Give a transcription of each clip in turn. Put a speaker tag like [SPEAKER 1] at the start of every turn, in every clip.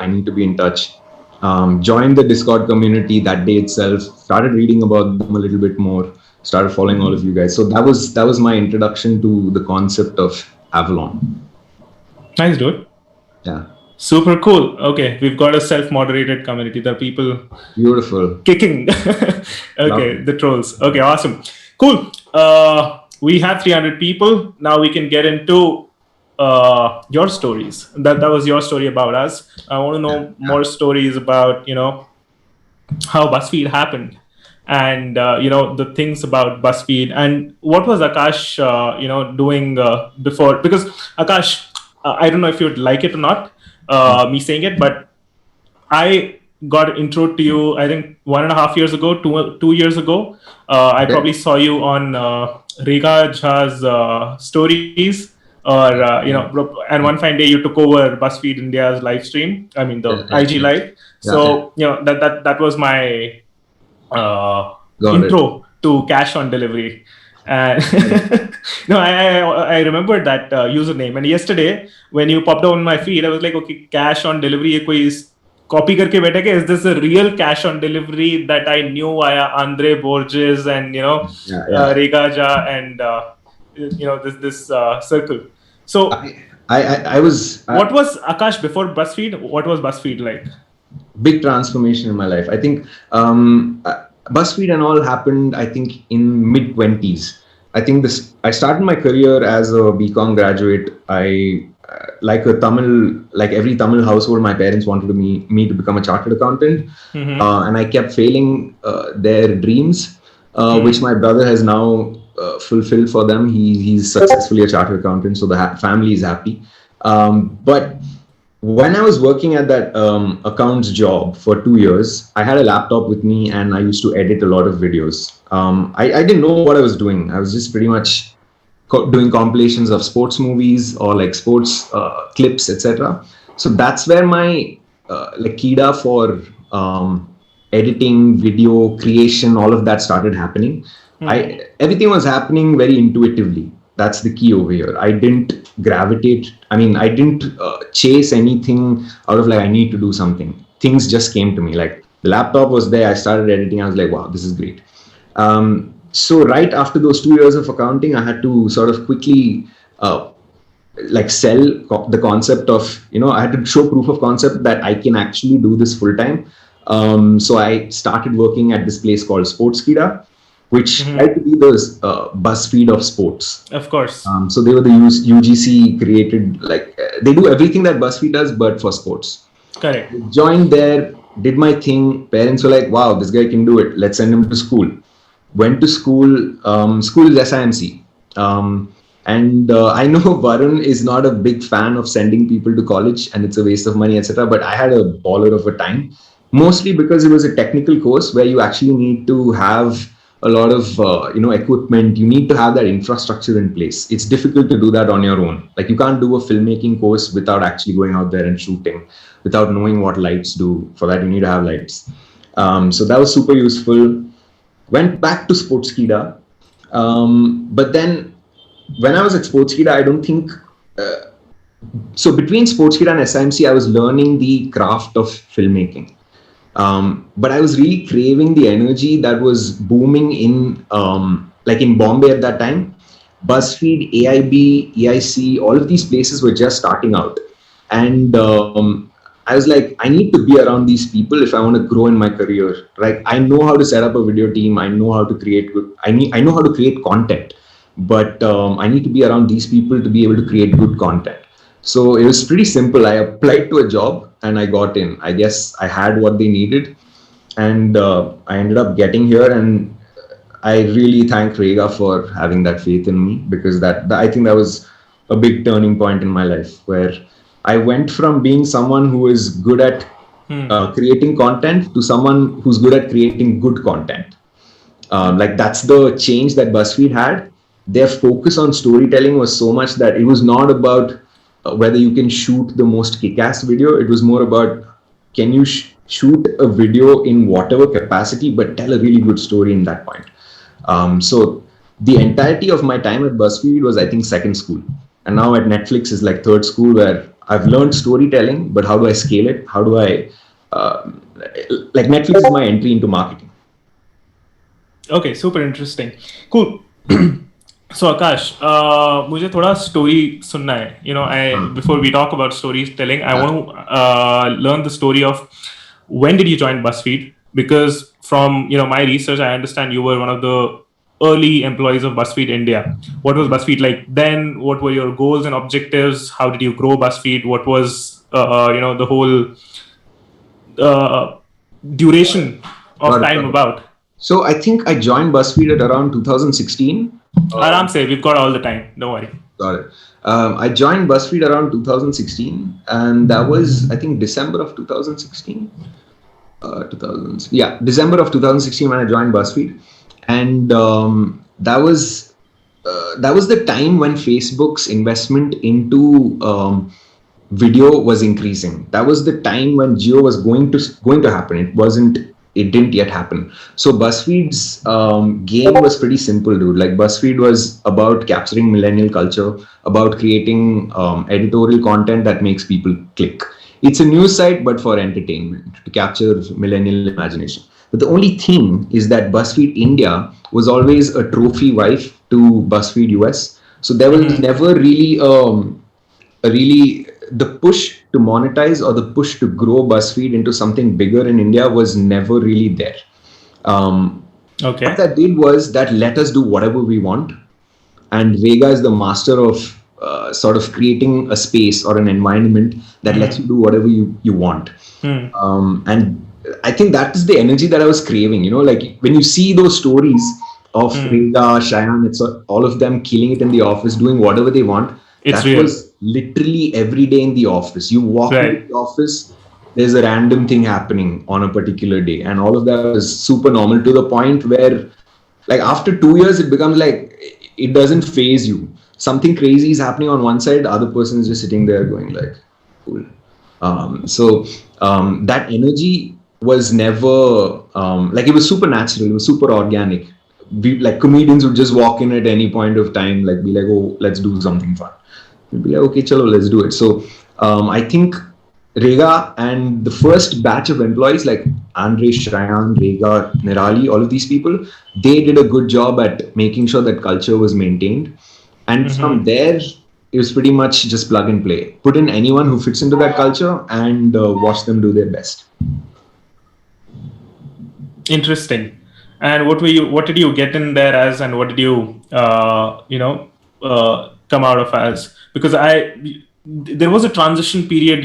[SPEAKER 1] I need to be in touch. Joined the Discord community that day itself. Started reading about them a little bit more. Started following all of you guys. So that was my introduction to the concept of Avalon.
[SPEAKER 2] Nice, dude.
[SPEAKER 1] Yeah.
[SPEAKER 2] Super cool. Okay, we've got a self-moderated community. There are people
[SPEAKER 1] Beautiful.
[SPEAKER 2] kicking. Okay, the trolls. Okay, awesome. Cool. We have 300 people. Now we can get into your stories. That was your story about us. I want to know more stories about, how Buzzfeed happened, and the things about Buzzfeed, and what was Akash doing before, because Akash, I don't know if you'd like it or not, me saying it, but I got intro to you, I think 1.5 years ago, 2 years ago. I probably saw you on Rega Jha's stories, or and one fine day you took over Buzzfeed India's live stream. I mean the IG live. So that was my intro to cash on delivery. And no, I remembered that username. And yesterday, when you popped on my feed, I was like, okay, cash on delivery, ye koi copy karke बैठे क्या? Is this a real cash on delivery that I knew via Andre Borges and Rega Jha and this circle? So
[SPEAKER 1] I was.
[SPEAKER 2] What was Akash before Buzzfeed? What was Buzzfeed like?
[SPEAKER 1] Big transformation in my life. I think Buzzfeed and all happened, I think, in mid-20s. I think I started my career as a BCom graduate. Like every Tamil household, my parents wanted me to become a chartered accountant. And I kept failing their dreams, which my brother has now fulfilled for them. He's successfully a chartered accountant, so the family is happy. But when I was working at that accounts job for 2 years, I had a laptop with me and I used to edit a lot of videos. I didn't know what I was doing. I was just pretty much doing compilations of sports movies or like sports clips, etc. So that's where my kida for editing, video creation, all of that started happening. Everything was happening very intuitively. That's the key over here. I didn't gravitate. I didn't chase anything out of like, I need to do something. Things just came to me. Like the laptop was there. I started editing. I was like, wow, this is great. So right after those 2 years of accounting, I had to sort of quickly sell the concept of, I had to show proof of concept that I can actually do this full time. So I started working at this place called Sportskeeda, which had to be the Buzzfeed of sports.
[SPEAKER 2] Of course.
[SPEAKER 1] So they were the UGC created, they do everything that Buzzfeed does, but for sports.
[SPEAKER 2] Correct.
[SPEAKER 1] Joined there, did my thing. Parents were like, wow, this guy can do it. Let's send him to school. Went to school. School is SIMC. And I know Varun is not a big fan of sending people to college and it's a waste of money, etc. But I had a baller of a time, mostly because it was a technical course where you actually need to have a lot of equipment. You need to have that infrastructure in place. It's difficult to do that on your own. Like you can't do a filmmaking course without actually going out there and shooting, without knowing what lights do. For that, you need to have lights. So that was super useful. Went back to Sportskeeda. But then when I was at Sportskeeda, I don't think... so between Sportskeeda and SIMC, I was learning the craft of filmmaking. But I was really craving the energy that was booming in Bombay at that time. Buzzfeed, AIB, EIC, all of these places were just starting out. And I was like, I need to be around these people if I want to grow in my career. Right? I know how to set up a video team. I know how to create I know how to create content. But I need to be around these people to be able to create good content. So it was pretty simple. I applied to a job and I got in. I guess I had what they needed, and I ended up getting here. And I really thank Rega for having that faith in me, because I think that was a big turning point in my life, where I went from being someone who is good at creating content to someone who's good at creating good content. That's the change that Buzzfeed had. Their focus on storytelling was so much that it was not about whether you can shoot the most kick-ass video. It was more about, can you shoot a video in whatever capacity, but tell a really good story in that point. So the entirety of my time at Buzzfeed was, I think, second school. And now at Netflix is like third school, where I've learned storytelling, but how do I scale it? How do I like Netflix is my entry into marketing.
[SPEAKER 2] Okay, super interesting. Cool. So Akash, मुझे थोड़ा story सुनना है. You know, before we talk about storytelling, I want to learn the story of when did you join Buzzfeed? Because from my research, I understand you were one of the early employees of Buzzfeed India. What was Buzzfeed like then? What were your goals and objectives? How did you grow Buzzfeed? What was the whole duration of time about?
[SPEAKER 1] So I think I joined Buzzfeed at around 2016.
[SPEAKER 2] Aram say, we've got all the time. Don't worry.
[SPEAKER 1] Got it. I joined Buzzfeed around 2016, and that was, I think, December of 2016. December of 2016 when I joined Buzzfeed, and that was the time when Facebook's investment into video was increasing. That was the time when Geo was going to happen. It didn't yet happen. So Buzzfeed's game was pretty simple, dude. Like Buzzfeed was about capturing millennial culture, about creating editorial content that makes people click. It's a news site, but for entertainment, to capture millennial imagination. But the only thing is that Buzzfeed India was always a trophy wife to Buzzfeed US. So there was never really the push to monetize or the push to grow Buzzfeed into something bigger in India was never really there.
[SPEAKER 2] Okay.
[SPEAKER 1] What that did was that let us do whatever we want. And Vega is the master of sort of creating a space or an environment that lets you do whatever you want. And I think that is the energy that I was craving. You know, like when you see those stories of Vega, Cheyenne, it's all of them killing it in the office, doing whatever they want.
[SPEAKER 2] It's
[SPEAKER 1] that
[SPEAKER 2] real.
[SPEAKER 1] Was literally every day in the office. You walk into the office, there's a random thing happening on a particular day, and all of that was super normal to the point where, like, after 2 years, it becomes like it doesn't phase you. Something crazy is happening on one side, the other person is just sitting there going like, cool. That energy was never like, it was super natural, it was super organic. Like comedians would just walk in at any point of time, like be like, oh, let's do something fun. We'd be like, okay, chalo, let's do it. So I think Rega and the first batch of employees like Andre, Shrayan, Rega, Nirali, all of these people, they did a good job at making sure that culture was maintained. And from there, it was pretty much just plug and play. Put in anyone who fits into that culture and watch them do their best.
[SPEAKER 2] Interesting. And what did you get in there as, and what did you, come out of as? Because there was a transition period,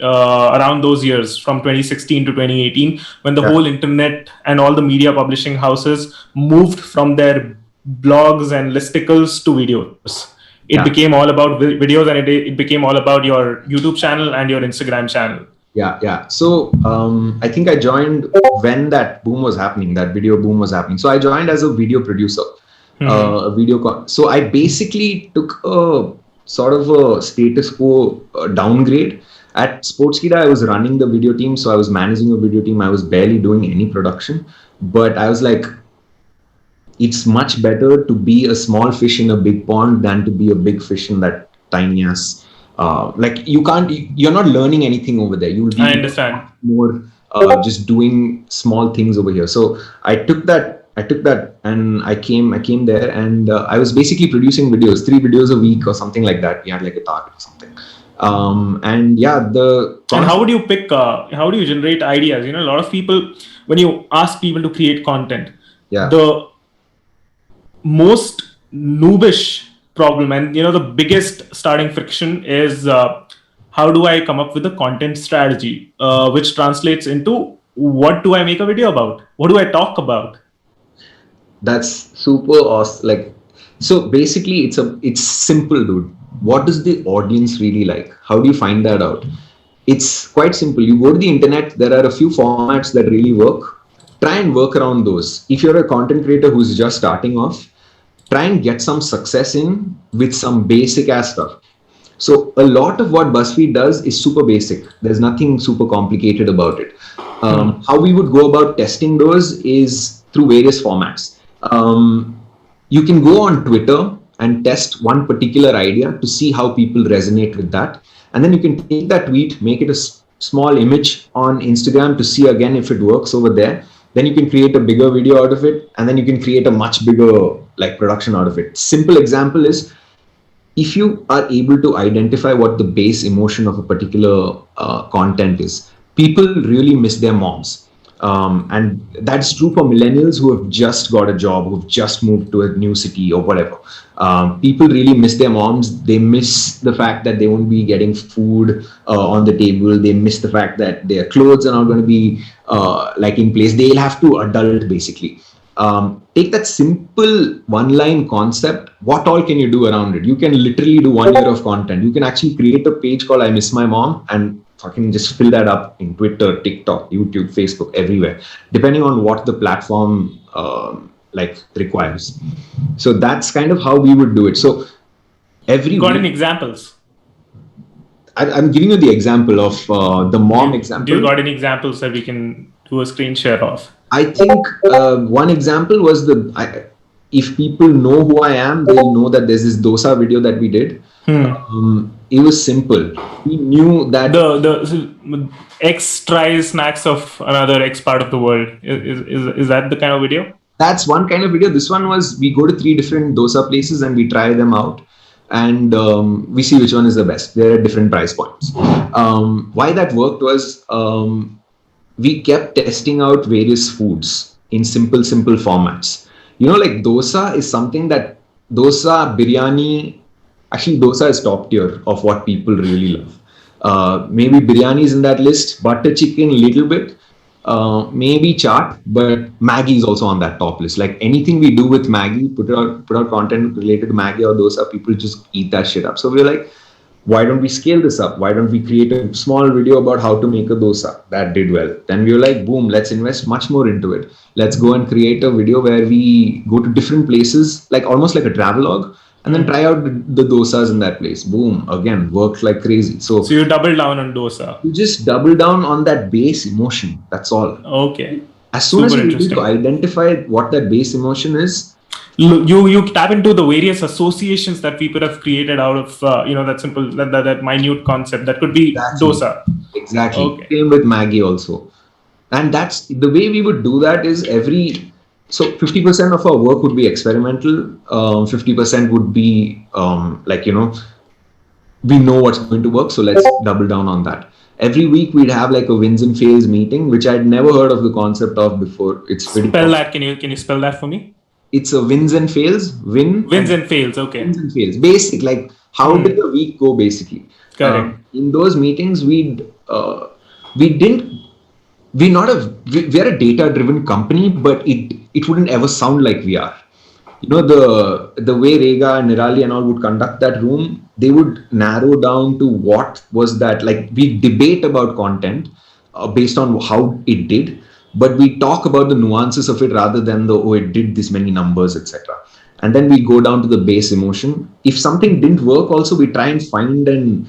[SPEAKER 2] around those years from 2016 to 2018, when the whole internet and all the media publishing houses moved from their blogs and listicles to videos. It became all about videos, and it became all about your YouTube channel and your Instagram channel.
[SPEAKER 1] Yeah. So I think I joined when that boom was happening, that video boom was happening. So I joined as a video producer. So I basically took a sort of a status quo downgrade. At Sportskeeda, I was running the video team, so I was managing a video team. I was barely doing any production, but I was like, it's much better to be a small fish in a big pond than to be a big fish in that tiny ass. Like you're not learning anything over there. You'll be
[SPEAKER 2] I understand.
[SPEAKER 1] more just doing small things over here. So I took that and I came there, and I was basically producing videos, 3 videos a week or something like that. We had like a target or something. And how
[SPEAKER 2] would you pick, how do you generate ideas? A lot of people, when you ask people to create content, the most noobish problem and the biggest starting friction is how do I come up with a content strategy, which translates into what do I make a video about? What do I talk about?
[SPEAKER 1] That's super awesome. Like, so basically it's simple, dude. What does the audience really like? How do you find that out? It's quite simple. You go to the internet, there are a few formats that really work. Try and work around those. If you're a content creator who's just starting off, try and get some success in with some basic ass stuff. So a lot of what Buzzfeed does is super basic. There's nothing super complicated about it. How we would go about testing those is through various formats. You can go on Twitter and test one particular idea to see how people resonate with that. And then you can take that tweet, make it a small image on Instagram to see again if it works over there. Then you can create a bigger video out of it, and then you can create a much bigger like production out of it. Simple example is, if you are able to identify what the base emotion of a particular content is, people really miss their moms. And that's true for millennials who have just got a job, who've just moved to a new city or whatever. People really miss their moms. They miss the fact that they won't be getting food on the table. They miss the fact that their clothes are not going to be like in place. They'll have to adult basically. Take that simple one-line concept. What all can you do around it? You can literally do 1 year of content. You can actually create a page called I Miss My Mom and fucking just fill that up in Twitter, TikTok, YouTube, Facebook, everywhere, depending on what the platform like requires. So that's kind of how we would do it. So
[SPEAKER 2] got any examples?
[SPEAKER 1] I'm giving you the example of the mom example.
[SPEAKER 2] Do you got any examples that we can do a screen share of?
[SPEAKER 1] I think one example was if people know who I am, they'll know that there's this dosa video that we did. It was simple. We knew that
[SPEAKER 2] the X tries snacks of another X part of the world. Is that the kind of video?
[SPEAKER 1] That's one kind of video. This one was, we go to 3 different dosa places and we try them out, and we see which one is the best. There are different price points. Why that worked was we kept testing out various foods in simple formats. You know, like dosa is something that biryani. Actually, dosa is top tier of what people really love. Maybe biryani is in that list, butter chicken, little bit, maybe chaat, but Maggi is also on that top list. Like anything we do with Maggi, put out content related to Maggi or dosa, people just eat that shit up. So we're like, why don't we scale this up? Why don't we create a small video about how to make a dosa? That did well. Then we were like, boom, let's invest much more into it. Let's go and create a video where we go to different places, like almost like a travelogue, and then try out the dosas in that place. Boom, again, worked like crazy. So
[SPEAKER 2] you double down on dosa.
[SPEAKER 1] You just double down on that base emotion. That's all.
[SPEAKER 2] Okay.
[SPEAKER 1] As soon as you're able to identify what that base emotion is,
[SPEAKER 2] you tap into the various associations that people have created out of that simple that minute concept that could be dosa.
[SPEAKER 1] Exactly. Okay. Same with Maggi also. And that's the way we would do that is so 50% of our work would be experimental, 50% would be we know what's going to work, so let's double down on that. Every week we'd have like a wins and fails meeting, which I'd never heard of the concept of before. It's pretty
[SPEAKER 2] spell that. Can you spell that for me?
[SPEAKER 1] It's a wins and fails.
[SPEAKER 2] Wins and fails. Okay.
[SPEAKER 1] Wins and fails. Basic, like how did the week go basically.
[SPEAKER 2] Correct.
[SPEAKER 1] In those meetings, we're a data-driven company, but it wouldn't ever sound like we are. You know, the way Rega and Nirali and all would conduct that room, they would narrow down to what was that. Like we debate about content based on how it did, but we talk about the nuances of it rather than it did this many numbers, etc. And then we go down to the base emotion. If something didn't work, also we try and find and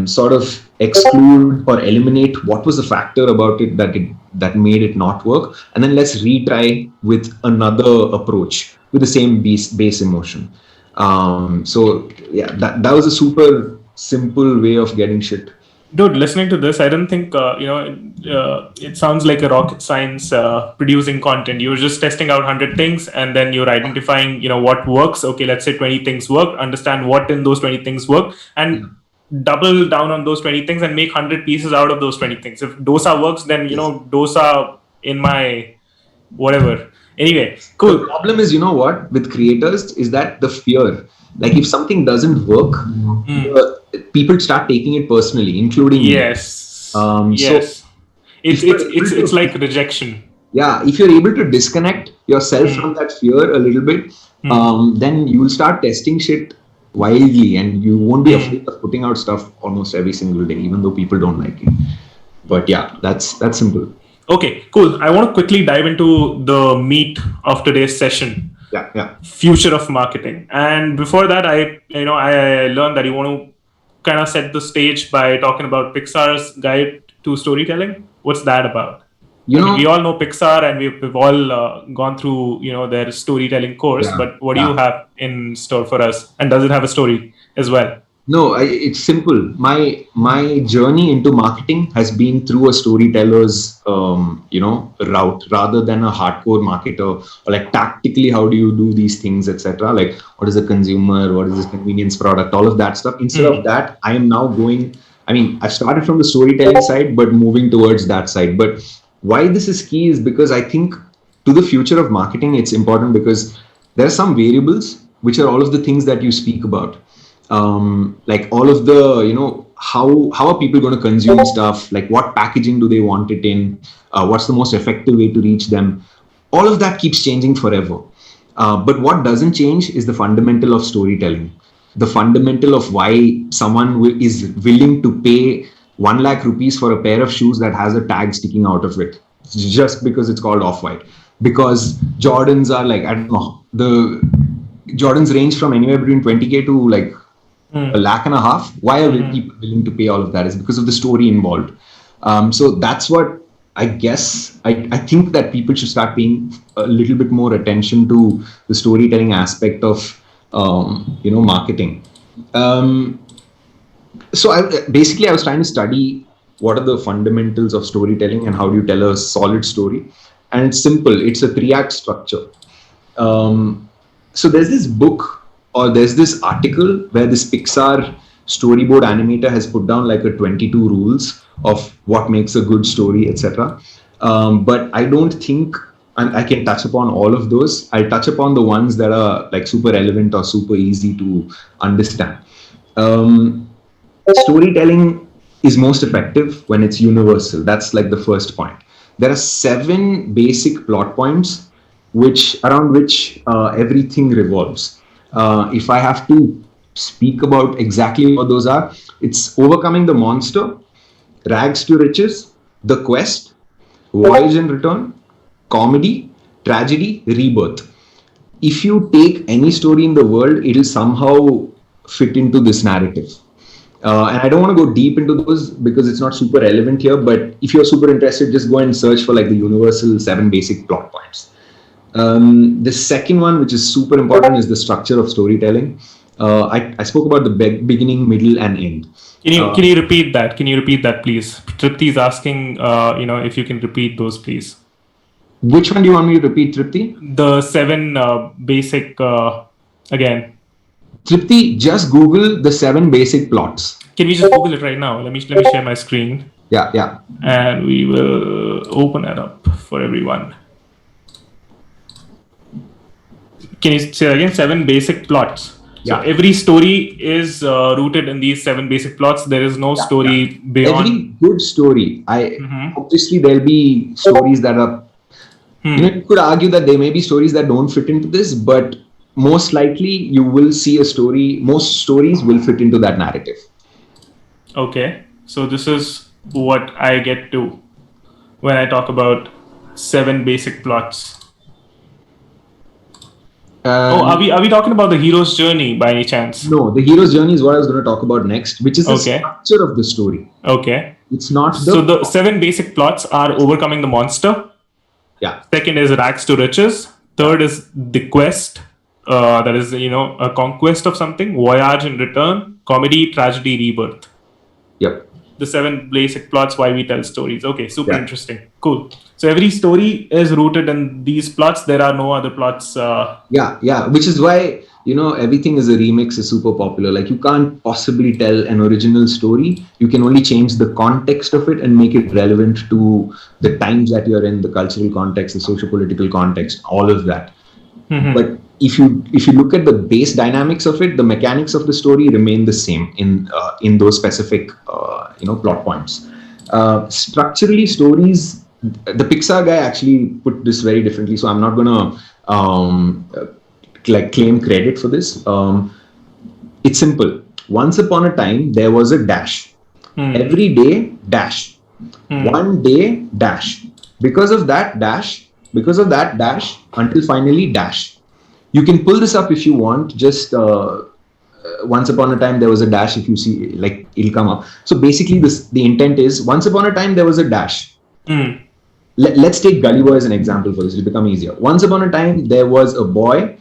[SPEAKER 1] sort of exclude or eliminate what was the factor about it that made it not work, and then let's retry with another approach with the same base emotion. So yeah, that was a super simple way of getting shit.
[SPEAKER 2] Dude, listening to this, I don't think it sounds like a rocket science producing content. You're just testing out 100 things and then you're identifying what works. Okay, let's say 20 things work. Understand what in those 20 things work and double down on those 20 things and make 100 pieces out of those 20 things. If dosa works, then dosa in my whatever. Anyway, cool.
[SPEAKER 1] The problem is, what with creators is that the fear. Like if something doesn't work, people start taking it personally, including
[SPEAKER 2] yes. Yes. So it's like rejection.
[SPEAKER 1] Yeah, if you're able to disconnect yourself from that fear a little bit, then you will start testing shit wildly, and you won't be afraid of putting out stuff almost every single day, even though people don't like it. But yeah, that's simple.
[SPEAKER 2] Okay, cool. I want to quickly dive into the meat of today's session.
[SPEAKER 1] Yeah.
[SPEAKER 2] Future of marketing. And before that, I learned that you want to kind of set the stage by talking about Pixar's guide to storytelling. What's that about? We all know Pixar, and we've all gone through their storytelling course. But what do you have in store for us? And does it have a story as well?
[SPEAKER 1] No, it's simple. My journey into marketing has been through a storyteller's route rather than a hardcore marketer, or like tactically how do you do these things, etc. Like what is a consumer, what is this convenience product, all of that stuff. Instead of that, I am now going. I mean, I started from the storytelling side, but moving towards that side. But why this is key is because I think to the future of marketing, it's important because there are some variables which are all of the things that you speak about. Like all of the how are people going to consume stuff, like what packaging do they want it in, what's the most effective way to reach them. All of that keeps changing forever, but what doesn't change is the fundamental of storytelling, the fundamental of why someone is willing to pay 1 lakh rupees for a pair of shoes that has a tag sticking out of it just because it's called Off-White. Because Jordans are like, I don't know, the Jordans range from anywhere between 20k to like a lakh and a half. Why are people willing to pay all of that? Is because of the story involved. So that's what I guess I think that people should start paying a little bit more attention to the storytelling aspect of marketing. So I was trying to study what are the fundamentals of storytelling and how do you tell a solid story. And it's simple. It's a 3-act structure. So there's this book or there's this article where this Pixar storyboard animator has put down like a 22 rules of what makes a good story, etc. But I don't think I can touch upon all of those. I'll touch upon the ones that are like super relevant or super easy to understand. Storytelling is most effective when it's universal. That's like the first point. There are 7 basic plot points around which everything revolves. If I have to speak about exactly what those are, it's overcoming the monster, rags to riches, the quest, voyage and return, comedy, tragedy, rebirth. If you take any story in the world, it'll somehow fit into this narrative. And I don't want to go deep into those because it's not super relevant here, but if you're super interested, just go and search for like the universal 7 basic plot points. The second one, which is super important, is the structure of storytelling. I spoke about the beginning, middle, and end.
[SPEAKER 2] Can you repeat that? Can you repeat that, please? Tripti is asking, if you can repeat those, please.
[SPEAKER 1] Which one do you want me to repeat, Tripti?
[SPEAKER 2] The 7 basic again.
[SPEAKER 1] Tripti, just Google the 7 basic plots.
[SPEAKER 2] Can we just Google it right now? Let me share my screen.
[SPEAKER 1] Yeah.
[SPEAKER 2] And we will open it up for everyone. Can you say again? 7 basic plots. Yeah. So every story is rooted in these 7 basic plots. There is no story beyond.
[SPEAKER 1] Every good story. Obviously there'll be stories that are. You could argue that there may be stories that don't fit into this, but most likely you will see a story. Most stories will fit into that narrative.
[SPEAKER 2] Okay, so this is what I get to when I talk about 7 basic plots. Are we talking about the hero's journey by any chance?
[SPEAKER 1] No, the hero's journey is what I was going to talk about next, which is the structure of the story.
[SPEAKER 2] Okay.
[SPEAKER 1] It's not
[SPEAKER 2] So the 7 basic plots are overcoming the monster.
[SPEAKER 1] Yeah.
[SPEAKER 2] Second is rags to riches. Third is the quest. That is, a conquest of something. Voyage and return. Comedy, tragedy, rebirth.
[SPEAKER 1] Yep.
[SPEAKER 2] The 7 basic plots why we tell stories. Okay, super interesting. Cool. So every story is rooted in these plots. There are no other plots.
[SPEAKER 1] Yeah. Which is why, everything is a remix is super popular. Like you can't possibly tell an original story. You can only change the context of it and make it relevant to the times that you're in, the cultural context, the socio-political context, all of that. But if you look at the base dynamics of it, the mechanics of the story remain the same in those specific plot points. Structurally, stories. The Pixar guy actually put this very differently, so I'm not gonna claim credit for this. It's simple. Once upon a time, there was a dash. Every day, dash. One day, dash. Because of that dash, until finally dash. You can pull this up if you want. Just once upon a time there was a dash. If you see, it'll come up. So basically, the intent is once upon a time there was a dash. let's take Gully Boy as an example for this. It'll become easier. Once upon a time, there was a boy.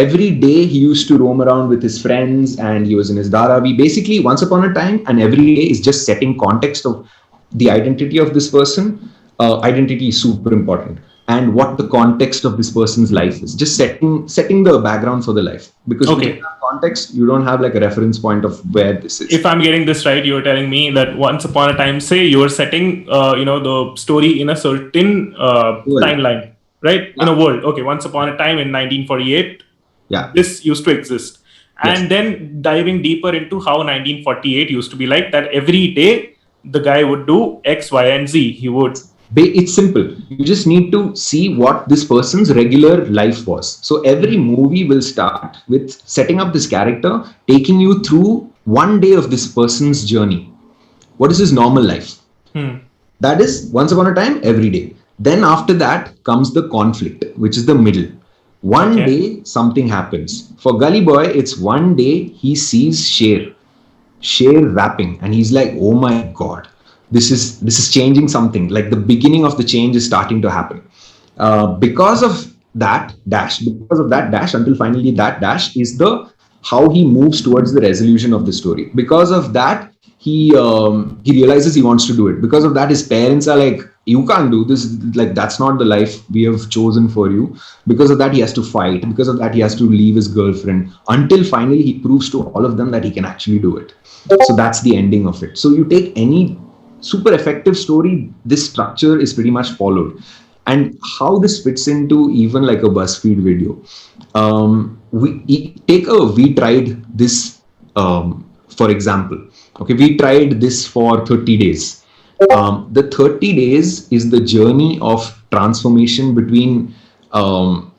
[SPEAKER 1] Every day he used to roam around with his friends and he was in his Dharavi. Basically, once upon a time, and every day is just setting context of the identity of this person. Identity is super important. And what the context of this person's life is. Just setting the background for the life. Because if you don't have context, you don't have like a reference point of where this is.
[SPEAKER 2] If I'm getting this right, you're telling me that once upon a time, say you're setting the story in a certain timeline, right? In a world. Okay, once upon a time in 1948, this used to exist. And then diving deeper into how 1948 used to be like, that every day the guy would do X, Y, and Z. He would.
[SPEAKER 1] It's simple. You just need to see what this person's regular life was. So every movie will start with setting up this character, taking you through one day of this person's journey. What is his normal life? That is once upon a time, every day. Then after that comes the conflict, which is the middle. One day something happens. For Gully Boy, it's one day he sees Sher rapping, and he's like, oh my God. This is changing something. Like the beginning of the change is starting to happen. Because of that dash until finally that dash is the how he moves towards the resolution of the story. Because of that, he realizes he wants to do it. Because of that, his parents are like, you can't do this. Like, that's not the life we have chosen for you. Because of that, he has to fight. Because of that, he has to leave his girlfriend until finally he proves to all of them that he can actually do it. So that's the ending of it. So you take any super effective story, this structure is pretty much followed. And how this fits into even like a BuzzFeed video. We tried this, for example. Okay, we tried this for 30 days. The 30 days is the journey of transformation between,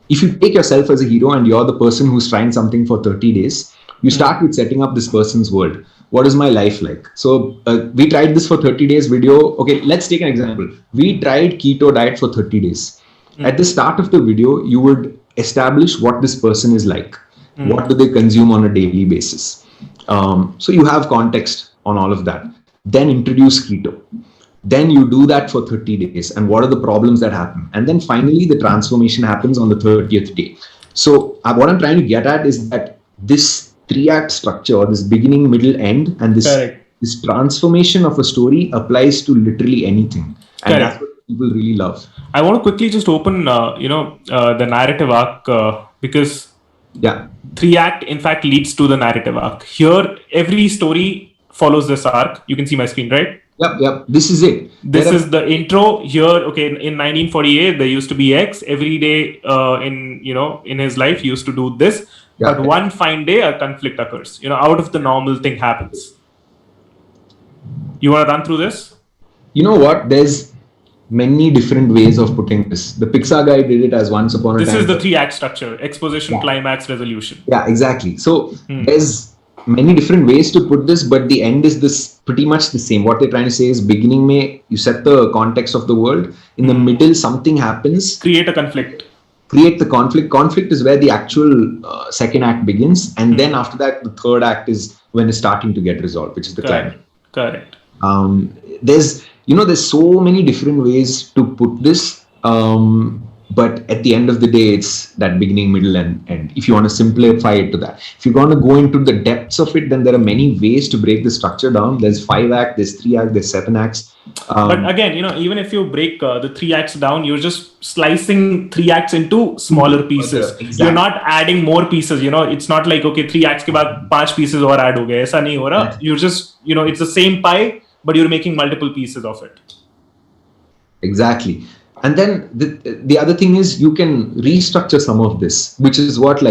[SPEAKER 1] if you take yourself as a hero and you're the person who's trying something for 30 days, you start with setting up this person's world. What is my life like? So we tried this for 30 days video. Okay, let's take an example. We tried keto diet for 30 days. At the start of the video, you would establish what this person is like. What do they consume on a daily basis? So you have context on all of that. Then introduce keto. Then you do that for 30 days. And what are the problems that happen? And then finally, the transformation happens on the 30th day. So what I'm trying to get at is that this 3-act structure, or this beginning, middle, end, and this transformation of a story applies to literally anything. And that's what people really love.
[SPEAKER 2] I want to quickly just open, the narrative arc because 3-act, in fact, leads to the narrative arc. Here, every story follows this arc. You can see my screen, right?
[SPEAKER 1] Yep. This is it.
[SPEAKER 2] This is the intro. Here, okay, in 1948, there used to be X. Every day in his life, he used to do this. But one fine day, a conflict occurs. Out of the normal thing happens. You want to run through this?
[SPEAKER 1] You know what? There's many different ways of putting this. The Pixar guy did it as once upon a time.
[SPEAKER 2] This is the 3-act structure: exposition, climax, resolution.
[SPEAKER 1] Yeah, exactly. So there's many different ways to put this, but the end is this pretty much the same. What they're trying to say is, beginning mein, you set the context of the world. In the middle, something happens.
[SPEAKER 2] Create a conflict.
[SPEAKER 1] Create the conflict. Conflict is where the actual second act begins, and then after that, the third act is when it's starting to get resolved, which is the climax.
[SPEAKER 2] Correct.
[SPEAKER 1] There's so many different ways to put this, but at the end of the day, it's that beginning, middle, and end. If you want to simplify it to that, if you're going to go into the depths of it, then there are many ways to break the structure down. There's 5-act, there's 3-act, there's 7 acts.
[SPEAKER 2] But again, even if you break the 3 acts down, you're just slicing 3 acts into smaller pieces. Exactly. You're not adding more pieces. It's not like, okay, 3 acts ke baad 5 pieces aur add ho gaye. Aisa nahi ho raha. You're just, it's the same pie, but you're making multiple pieces of it.
[SPEAKER 1] Exactly. And then the other thing is, you can restructure some of this, which is what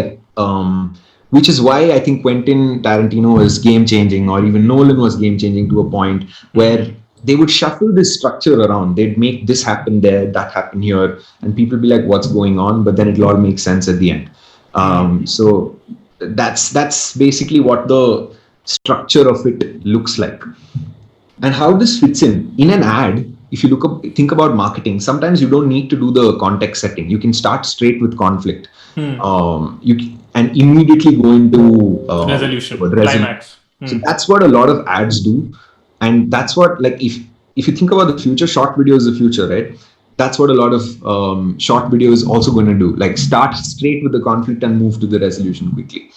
[SPEAKER 1] which is why I think Quentin Tarantino is game changing, or even Nolan was game changing to a point where they would shuffle this structure around. They'd make this happen there, that happen here, and people be like, what's going on? But then it'll all make sense at the end. So that's basically what the structure of it looks like. And how this fits in an ad. If you think about marketing, sometimes you don't need to do the context setting. You can start straight with conflict. And immediately go into
[SPEAKER 2] resolution, climax.
[SPEAKER 1] So that's what a lot of ads do. And that's what, like, if if you think about the future, short video is the future, right? That's what a lot of short video is also going to do. Like start straight with the conflict and move to the resolution quickly.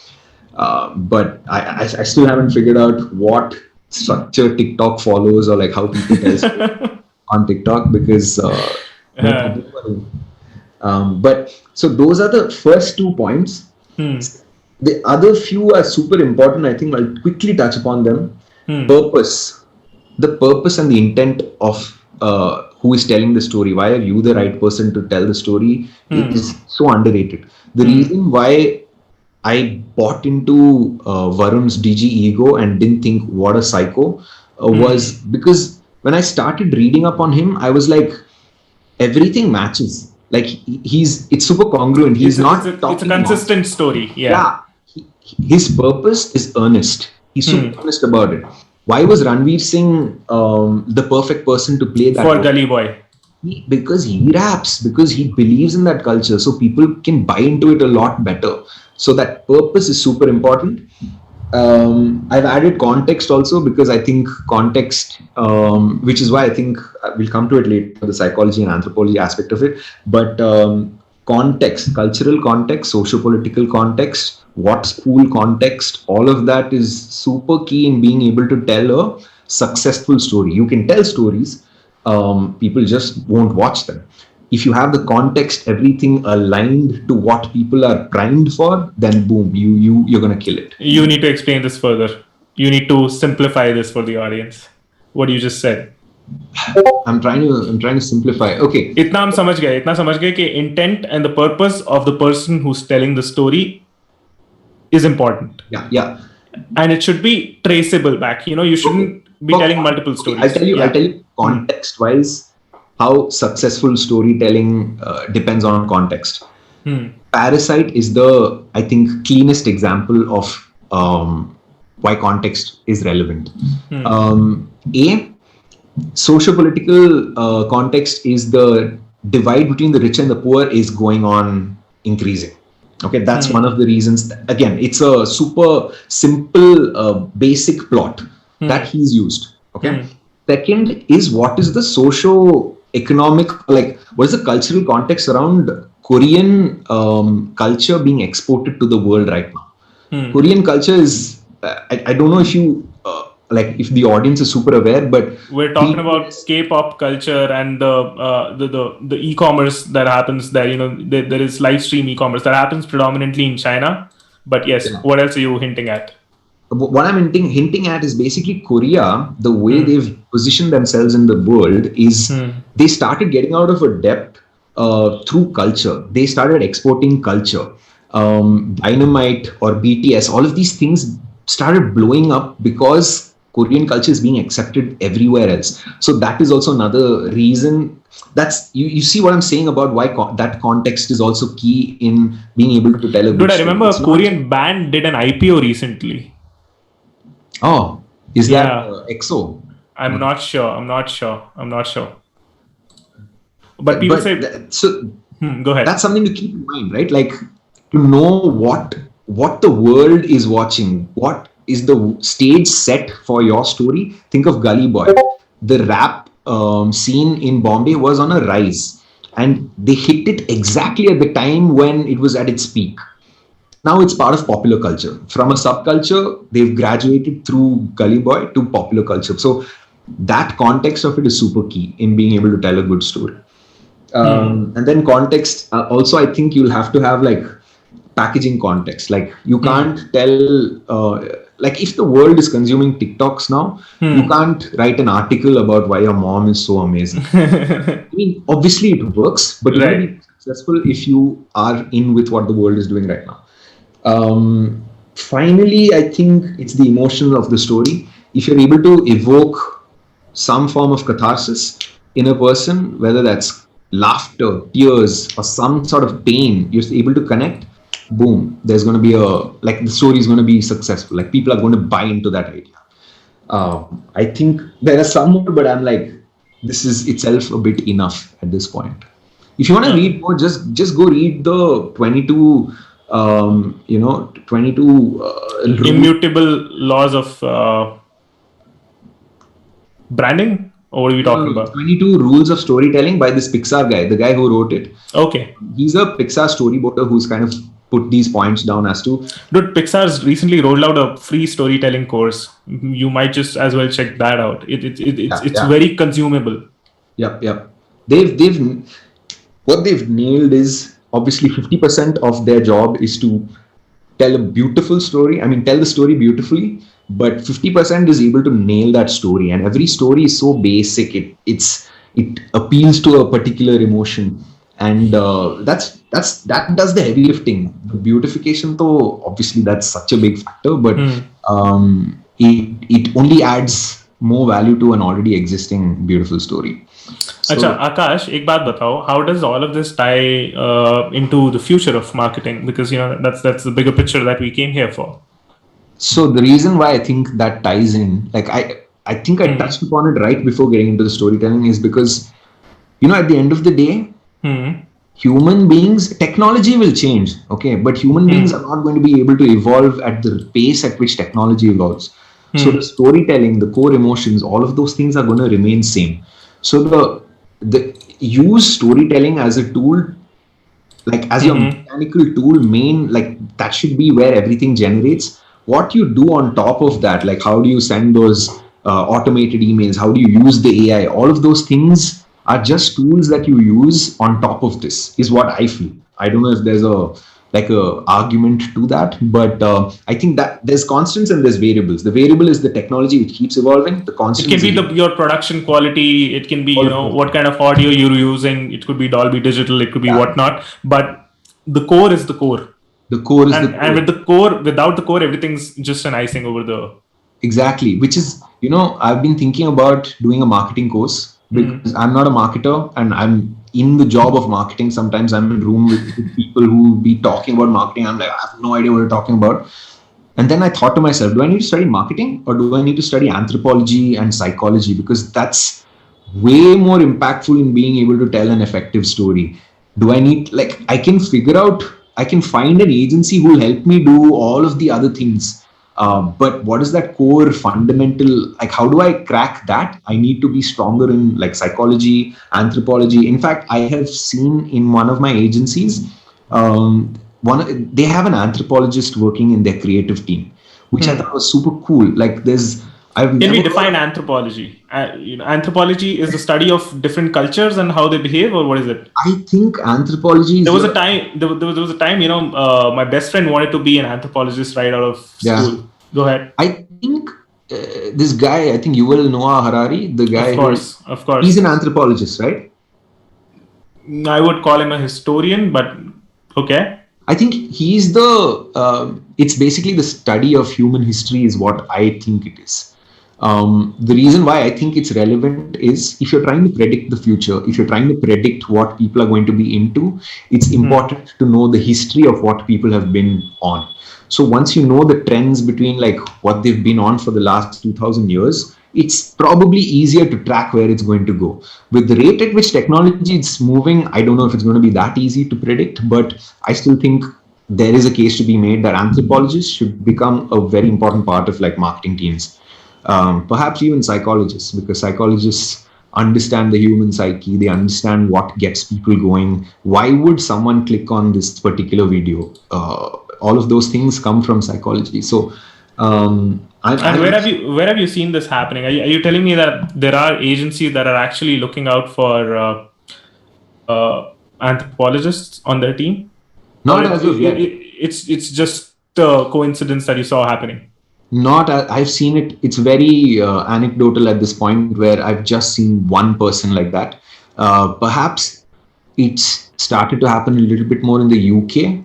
[SPEAKER 1] But I still haven't figured out what structure TikTok follows, or like how people tell stories on TikTok, because but so those are the first 2 points. The other few are super important. I think I'll quickly touch upon them. Purpose, the purpose and the intent of who is telling the story. Why are you the right person to tell the story? It is so underrated. The reason why I bought into Varun's DG ego and didn't think what a psycho was because when I started reading up on him, I was like, everything matches. Like it's super congruent. He's
[SPEAKER 2] it's a consistent story. Yeah.
[SPEAKER 1] His purpose is earnest. He's super earnest about it. Why was Ranveer Singh the perfect person to play that
[SPEAKER 2] for
[SPEAKER 1] role?
[SPEAKER 2] Gully Boy?
[SPEAKER 1] Because he raps, because he believes in that culture, so people can buy into it a lot better. So that purpose is super important. I've added context also, because I think context, which is why I think we'll come to it later, the psychology and anthropology aspect of it. But context, cultural context, socio-political context, what school context, all of that is super key in being able to tell a successful story. You can tell stories, people just won't watch them. If you have the context, everything aligned to what people are primed for, then boom, you're gonna kill it.
[SPEAKER 2] You need to explain this further. You need to simplify this for the audience. What you just said.
[SPEAKER 1] I'm trying to simplify. Okay.
[SPEAKER 2] इतना समझ गए कि intent and the purpose of the person who's telling the story is important.
[SPEAKER 1] Yeah.
[SPEAKER 2] And it should be traceable back. You shouldn't be telling multiple stories.
[SPEAKER 1] I'll tell you context-wise how successful storytelling depends on context. Parasite is the, I think, cleanest example of why context is relevant. Socio-political context is the divide between the rich and the poor is going on increasing. Okay, that's one of the reasons. Again, it's a super simple, basic plot that he's used. Okay. Second is, what is the socio-economic, like what is the cultural context around Korean culture being exported to the world right now? Korean culture is, I don't know if you like if the audience is super aware, but
[SPEAKER 2] we're talking about K-pop culture and the e-commerce that happens there. There is live stream e-commerce that happens predominantly in China. But yes, what else are you hinting at?
[SPEAKER 1] What I'm hinting at is basically Korea, the way they've positioned themselves in the world is they started getting out of a debt through culture. They started exporting culture. Dynamite or BTS, all of these things started blowing up because Korean culture is being accepted everywhere else. So that is also another reason. That's you see what I'm saying about why that context is also key in being able to tell a good
[SPEAKER 2] story. I remember a Korean band did an IPO recently.
[SPEAKER 1] Oh, is that EXO?
[SPEAKER 2] I'm not sure. But people say go ahead.
[SPEAKER 1] That's something to keep in mind, right? Like to know what the world is watching, what is the stage set for your story. Think of Gully Boy. The rap scene in Bombay was on a rise, and they hit it exactly at the time when it was at its peak. Now it's part of popular culture. From a subculture, they've graduated through Gully Boy to popular culture. So that context of it is super key in being able to tell a good story. And then context, also I think you'll have to have like packaging context. Like you can't tell, like if the world is consuming TikToks now, you can't write an article about why your mom is so amazing. I mean, obviously it works, but you're going to be successful if you are in with what the world is doing right now. Finally, I think it's the emotion of the story. If you're able to evoke some form of catharsis in a person, whether that's laughter, tears, or some sort of pain, you're able to connect, boom, there's going to be the story is going to be successful. Like people are going to buy into that idea. I think there are some more, but I'm like, this is itself a bit enough at this point. If you want to read more, just go read the 22
[SPEAKER 2] immutable laws of branding. Or what are we talking about?
[SPEAKER 1] 22 Rules of Storytelling by this Pixar guy, the guy who wrote it.
[SPEAKER 2] Okay.
[SPEAKER 1] He's a Pixar storyboarder who's kind of put these points down as to.
[SPEAKER 2] Dude, Pixar's recently rolled out a free storytelling course. You might just as well check that out. It's very consumable.
[SPEAKER 1] Yep. What they've nailed is obviously 50% of their job is to tell a beautiful story. I mean, tell the story beautifully, but 50% is able to nail that story. And every story is so basic. It appeals to a particular emotion, and that does the heavy lifting. The beautification, though, obviously that's such a big factor, but it only adds more value to an already existing beautiful story.
[SPEAKER 2] अच्छा Akash, एक बात बताओ, how does all of this tie into the future of marketing? Because that's the bigger picture that we came here for.
[SPEAKER 1] So the reason why I think that ties in, like I think I touched upon it right before getting into the storytelling, is because at the end of the day, human beings, technology will change, okay, but human beings are not going to be able to evolve at the pace at which technology evolves. So the storytelling, the core emotions, all of those things are going to remain same. So the use storytelling as a tool, like as your mechanical tool, that should be where everything generates. What you do on top of that, like how do you send those automated emails, how do you use the AI, all of those things are just tools that you use on top of this, is what I feel. I don't know if there's a argument to that, but I think that there's constants and there's variables. The variable is the technology which keeps evolving. The constant,
[SPEAKER 2] it can be your production quality, it can be what kind of audio you're using, it could be Dolby Digital, it could be whatnot, but the core is the core.
[SPEAKER 1] The core is the core.
[SPEAKER 2] And with the core, without the core, everything's just an icing over the...
[SPEAKER 1] Exactly, which is, I've been thinking about doing a marketing course, because I'm not a marketer and I'm in the job of marketing. Sometimes I'm in a room with people who be talking about marketing. I'm like, I have no idea what you're talking about. And then I thought to myself, do I need to study marketing or do I need to study anthropology and psychology? Because that's way more impactful in being able to tell an effective story. Do I need, I can find an agency who will help me do all of the other things. But what is that core fundamental, how do I crack that? I need to be stronger in psychology, anthropology. In fact, I have seen in one of my agencies, they have an anthropologist working in their creative team, which I thought was super cool.
[SPEAKER 2] Can we define anthropology? Anthropology is the study of different cultures and how they behave, or what is it?
[SPEAKER 1] I think anthropology is...
[SPEAKER 2] There was a time, my best friend wanted to be an anthropologist right out of school. Go ahead.
[SPEAKER 1] I think this guy, I think Yuval Noah Harari, the guy...
[SPEAKER 2] Of course.
[SPEAKER 1] He's an anthropologist, right?
[SPEAKER 2] I would call him a historian, but okay.
[SPEAKER 1] I think he's it's basically the study of human history is what I think it is. The reason why I think it's relevant is if you're trying to predict the future, if you're trying to predict what people are going to be into, it's important to know the history of what people have been on. So once you know the trends between what they've been on for the last 2000 years, it's probably easier to track where it's going to go. With the rate at which technology is moving, I don't know if it's going to be that easy to predict, but I still think there is a case to be made that anthropologists should become a very important part of marketing teams. Perhaps even psychologists, because psychologists understand the human psyche, they understand what gets people going. Why would someone click on this particular video? All of those things come from psychology. So,
[SPEAKER 2] where have you seen this happening? Are you telling me that there are agencies that are actually looking out for anthropologists on their team?
[SPEAKER 1] Not as of yet.
[SPEAKER 2] It's just a coincidence that you saw happening.
[SPEAKER 1] I've seen it. It's very anecdotal at this point, where I've just seen one person like that. Perhaps it's started to happen a little bit more in the UK.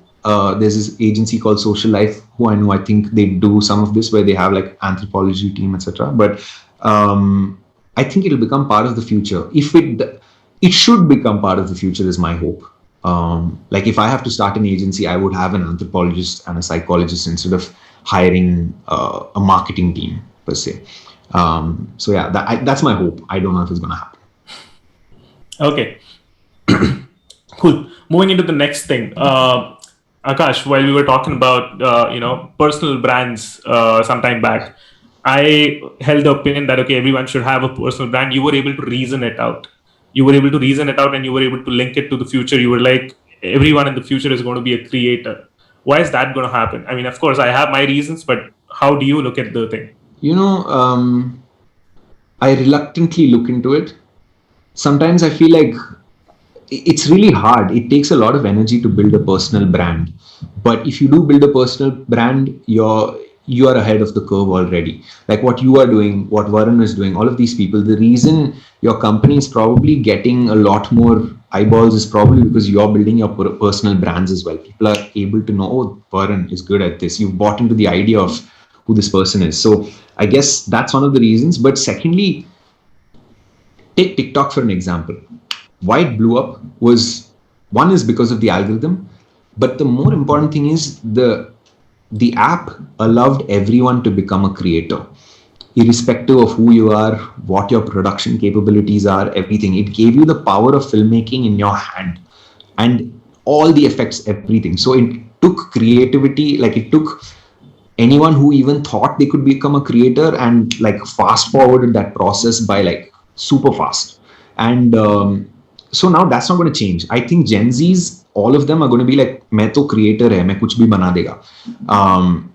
[SPEAKER 1] There's this agency called Social Life, who I know, I think they do some of this, where they have anthropology team, etc. But I think it'll become part of the future. If it should become part of the future is my hope. If I have to start an agency, I would have an anthropologist and a psychologist instead of hiring a marketing team per se. So yeah, that's my hope. I don't know if it's going to happen.
[SPEAKER 2] Okay. Cool. Moving into the next thing. Akash, while we were talking about personal brands some time back, I held the opinion that, okay, everyone should have a personal brand. You were able to reason it out. You were able to reason it out and you were able to link it to the future. You were like, everyone in the future is going to be a creator. Why is that going to happen? I mean, of course, I have my reasons, but how do you look at the thing?
[SPEAKER 1] I reluctantly look into it. Sometimes I feel like it's really hard. It takes a lot of energy to build a personal brand. But if you do build a personal brand, you are ahead of the curve already. Like what you are doing, what Varun is doing, all of these people, the reason your company is probably getting a lot more eyeballs is probably because you're building your personal brands as well. People are able to know, oh, Varun is good at this. You've bought into the idea of who this person is. So I guess that's one of the reasons. But secondly, take TikTok for an example. Why it blew up was, one is because of the algorithm, but the more important thing is the app allowed everyone to become a creator, irrespective of who you are, what your production capabilities are, everything. It gave you the power of filmmaking in your hand and all the effects, everything. So it took creativity, like it took anyone who even thought they could become a creator and like fast forwarded that process by like super fast. And so now that's not going to change. I think Gen Zs, all of them are going to be like, मैं तो creator है, मैं कुछ भी बना देगा.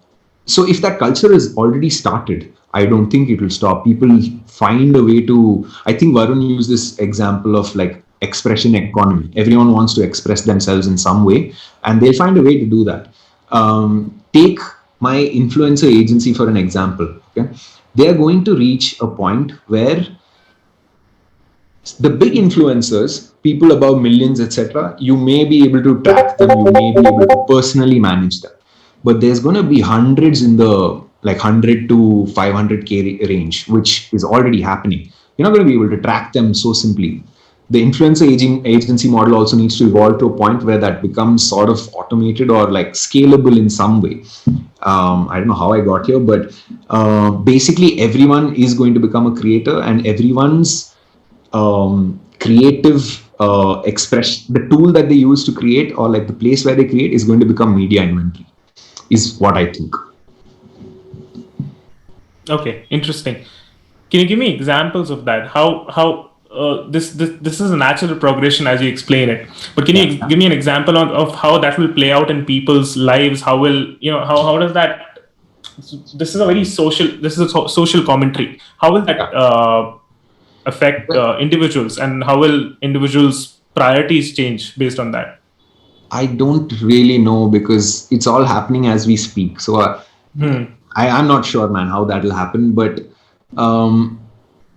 [SPEAKER 1] So if that culture is already started, I don't think it will stop. People find a way to, I think Varun used this example of like expression economy. Everyone wants to express themselves in some way and they'll find a way to do that. Take my influencer agency for an example. Okay, they are going to reach a point where the big influencers, people above millions, etc., you may be able to track them, you may be able to personally manage them, but there's going to be hundreds in the like 100 to 500k range, which is already happening. You're not going to be able to track them so simply. The influencer agency model also needs to evolve to a point where that becomes sort of automated or like scalable in some way. I don't know how I got here, but basically everyone is going to become a creator, and everyone's creative expression, the tool that they use to create or like the place where they create, is going to become media inventory, is what I think.
[SPEAKER 2] Okay, interesting. Can you give me examples of that? How this is a natural progression as you explain it. But can you give me an example of how that will play out in people's lives? How will how does that? This is a very social. This is a social commentary. How will that affect individuals, and how will individuals' priorities change based on that?
[SPEAKER 1] I don't really know because it's all happening as we speak. So I'm not sure, man, how that will happen. But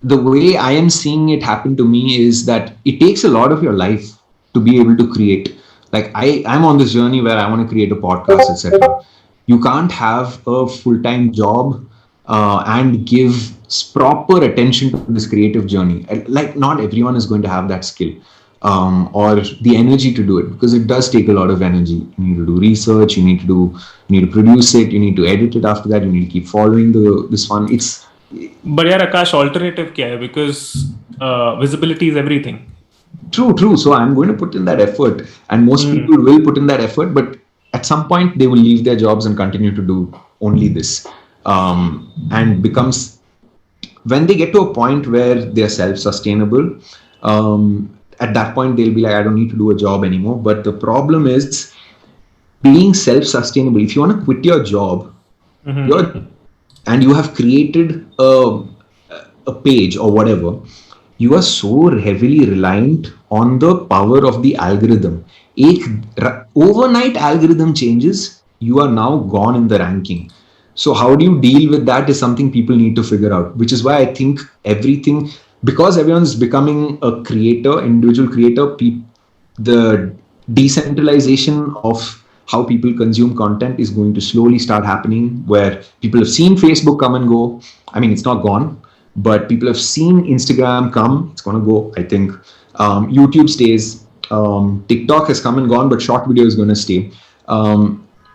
[SPEAKER 1] the way I am seeing it happen to me is that it takes a lot of your life to be able to create. Like I'm on this journey where I want to create a podcast, etc. You can't have a full-time job and give proper attention to this creative journey. Like not everyone is going to have that skill or the energy to do it, because it does take a lot of energy. You need to do research, you need to produce it, you need to edit it after that, you need to keep following this one.
[SPEAKER 2] But yeah, Akash, alternative kya hai? Because visibility is everything.
[SPEAKER 1] True. So I'm going to put in that effort, and most people will put in that effort, but at some point they will leave their jobs and continue to do only this. And becomes, when they get to a point where they're self-sustainable, at that point they'll be like, I don't need to do a job anymore. But the problem is being self-sustainable. If you want to quit your job, and you have created a page or whatever, you are so heavily reliant on the power of the algorithm. Overnight algorithm changes, you are now gone in the ranking. So how do you deal with that is something people need to figure out, which is why I think everything, because everyone's becoming a creator, individual creator, the decentralization of how people consume content is going to slowly start happening, where people have seen Facebook come and go. I mean, it's not gone, but people have seen Instagram come. It's going to go, I think. YouTube stays. TikTok has come and gone, but short video is going to stay.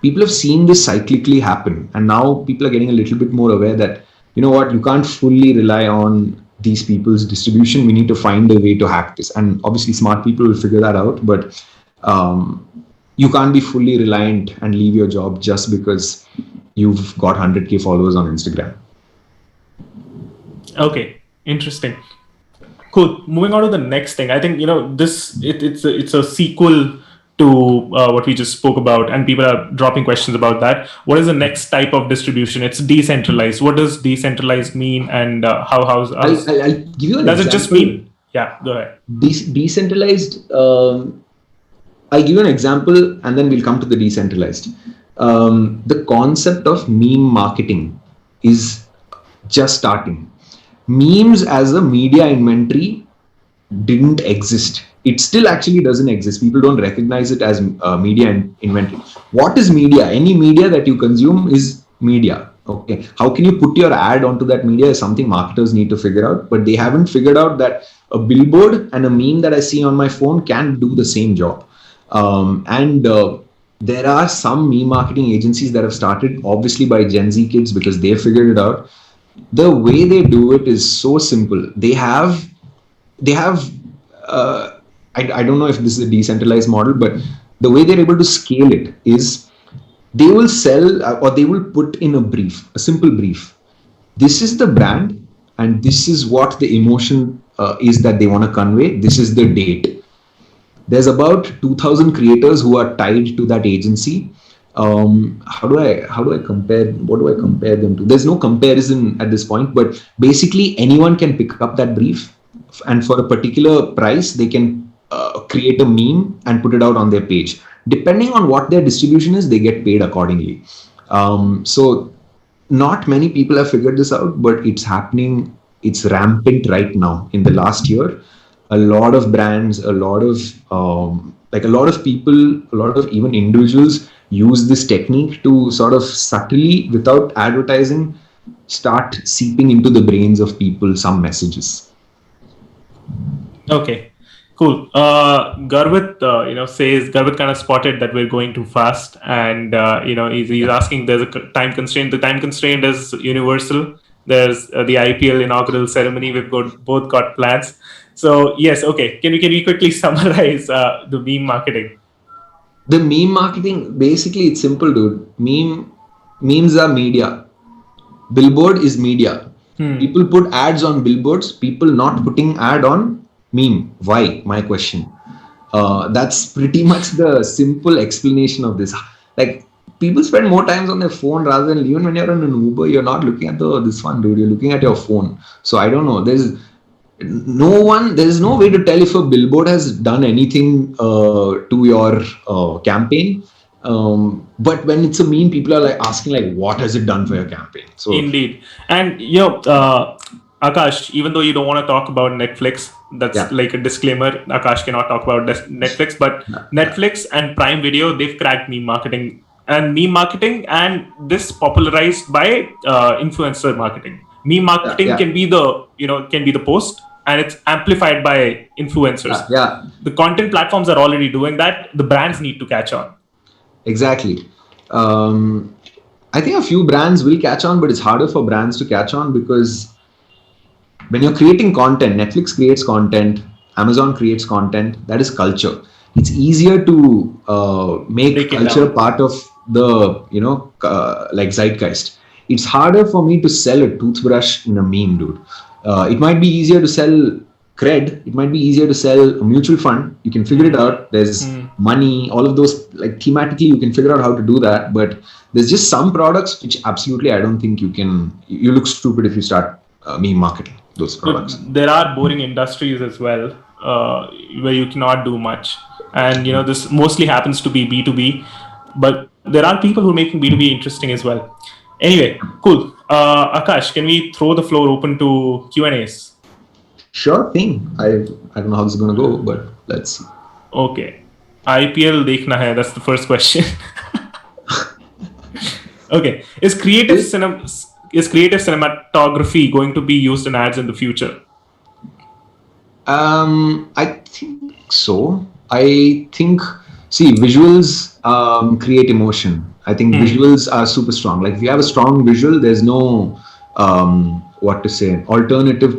[SPEAKER 1] People have seen this cyclically happen, and now people are getting a little bit more aware that, you know what, you can't fully rely on these people's distribution. We need to find a way to hack this, and obviously smart people will figure that out. But you can't be fully reliant and leave your job just because you've got 100k followers on Instagram.
[SPEAKER 2] Okay, interesting. Cool. Moving on to the next thing. I think it's a sequel to what we just spoke about, and people are dropping questions about that. What is the next type of distribution? It's decentralized. What does decentralized mean, and
[SPEAKER 1] I'll give you an
[SPEAKER 2] does
[SPEAKER 1] example.
[SPEAKER 2] it just mean? Yeah, go ahead.
[SPEAKER 1] Decentralized. I'll give you an example, and then we'll come to the decentralized. The concept of meme marketing is just starting. Memes as a media inventory didn't exist. It still actually doesn't exist. People don't recognize it as media inventory. What is media? Any media that you consume is media. Okay. How can you put your ad onto that media is something marketers need to figure out, but they haven't figured out that a billboard and a meme that I see on my phone can do the same job. And there are some meme marketing agencies that have started, obviously by Gen Z kids, because they figured it out. The way they do it is so simple. They have I don't know if this is a decentralized model, but the way they're able to scale it is they will sell or they will put in a simple brief. This is the brand and this is what the emotion is that they want to convey. This is the date. There's about 2,000 creators who are tied to that agency. How do I compare? What do I compare them to? There's no comparison at this point, but basically anyone can pick up that brief, and for a particular price, they can create a meme and put it out on their page. Depending on what their distribution is, they get paid accordingly. So not many people have figured this out, but it's happening. It's rampant right now. In the last year, a lot of brands, a lot of people, a lot of even individuals use this technique to sort of subtly, without advertising, start seeping into the brains of people some messages.
[SPEAKER 2] Okay, cool. Garvit, says Garvit kind of spotted that we're going too fast, and he's asking. There's a time constraint. The time constraint is universal. There's the IPL inaugural ceremony. We've both got plans. So yes, okay. Can we quickly summarize the meme marketing?
[SPEAKER 1] The meme marketing, basically, it's simple, dude. Memes are media. Billboard is media. People put ads on billboards. People not putting ad on meme. Why? My question. That's pretty much the simple explanation of this. Like, people spend more time on their phone rather than, even when you're in an Uber, you're not looking at this one, dude. You're looking at your phone. So I don't know. There's no way to tell if a billboard has done anything to your campaign. But when it's a meme, people are like asking, like, what has it done for your campaign? So
[SPEAKER 2] indeed. And Akash, even though you don't want to talk about Netflix, that's like a disclaimer. Akash cannot talk about Netflix, but Netflix and Prime Video, they've cracked meme marketing. And this popularized by influencer marketing. Meme marketing can be the post, and it's amplified by influencers. The content platforms are already doing that. The brands need to catch on.
[SPEAKER 1] Exactly. I think a few brands will catch on, but it's harder for brands to catch on because when you're creating content, Netflix creates content, Amazon creates content, that is culture. It's easier to make culture part of the, like zeitgeist. It's harder for me to sell a toothbrush in a meme, dude. It might be easier to sell cred. It might be easier to sell a mutual fund. You can figure it out. There's money, all of those, like thematically, you can figure out how to do that. But there's just some products which absolutely, I don't think you look stupid if you start meme marketing those products.
[SPEAKER 2] But there are boring industries as well where you cannot do much. And, this mostly happens to be B2B. But there are people who are making B2B interesting as well. Anyway, cool. Akash, can we throw the floor open to Q&As?
[SPEAKER 1] Sure thing. I don't know how this is going to go, but let's see.
[SPEAKER 2] Okay. IPL dekhna hai. That's the first question. Okay. Is creative cinematography going to be used in ads in the future?
[SPEAKER 1] I think so. See, visuals create emotion. I think visuals are super strong. Like if you have a strong visual, there's no alternative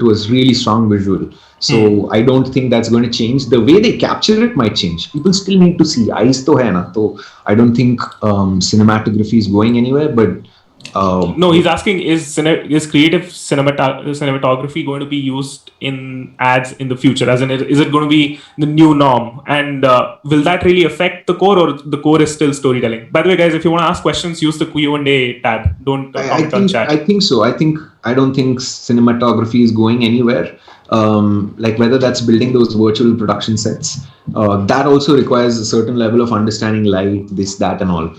[SPEAKER 1] to a really strong visual. So I don't think that's going to change. The way they capture it might change. People still need to see. Eyes to hai na. So I don't think cinematography is going anywhere. But
[SPEAKER 2] No, he's asking, is creative cinematography going to be used in ads in the future? As in, is it going to be the new norm? And will that really affect the core, or the core is still storytelling? By the way, guys, if you want to ask questions, use the Q&A tab. Don't comment on chat.
[SPEAKER 1] I think so. I don't think cinematography is going anywhere. Like whether that's building those virtual production sets, that also requires a certain level of understanding light, this, that, and all.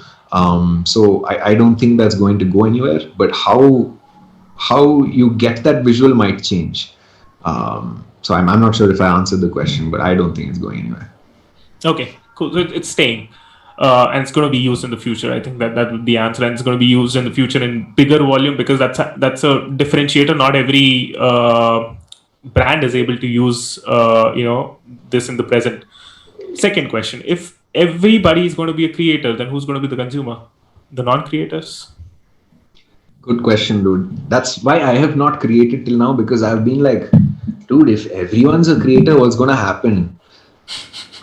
[SPEAKER 1] So I don't think that's going to go anywhere. But how you get that visual might change. So I'm not sure if I answered the question, but I don't think it's going anywhere.
[SPEAKER 2] Okay, cool. So it's staying. And it's going to be used in the future. I think that would be the answer, and it's going to be used in the future in bigger volume, because that's a differentiator. Not every brand is able to use this in the present. Second question: if everybody is going to be a creator, then who's going to be the consumer? The non-creators?
[SPEAKER 1] Good question, dude. That's why I have not created till now, because I've been like, dude, if everyone's a creator, what's going to happen?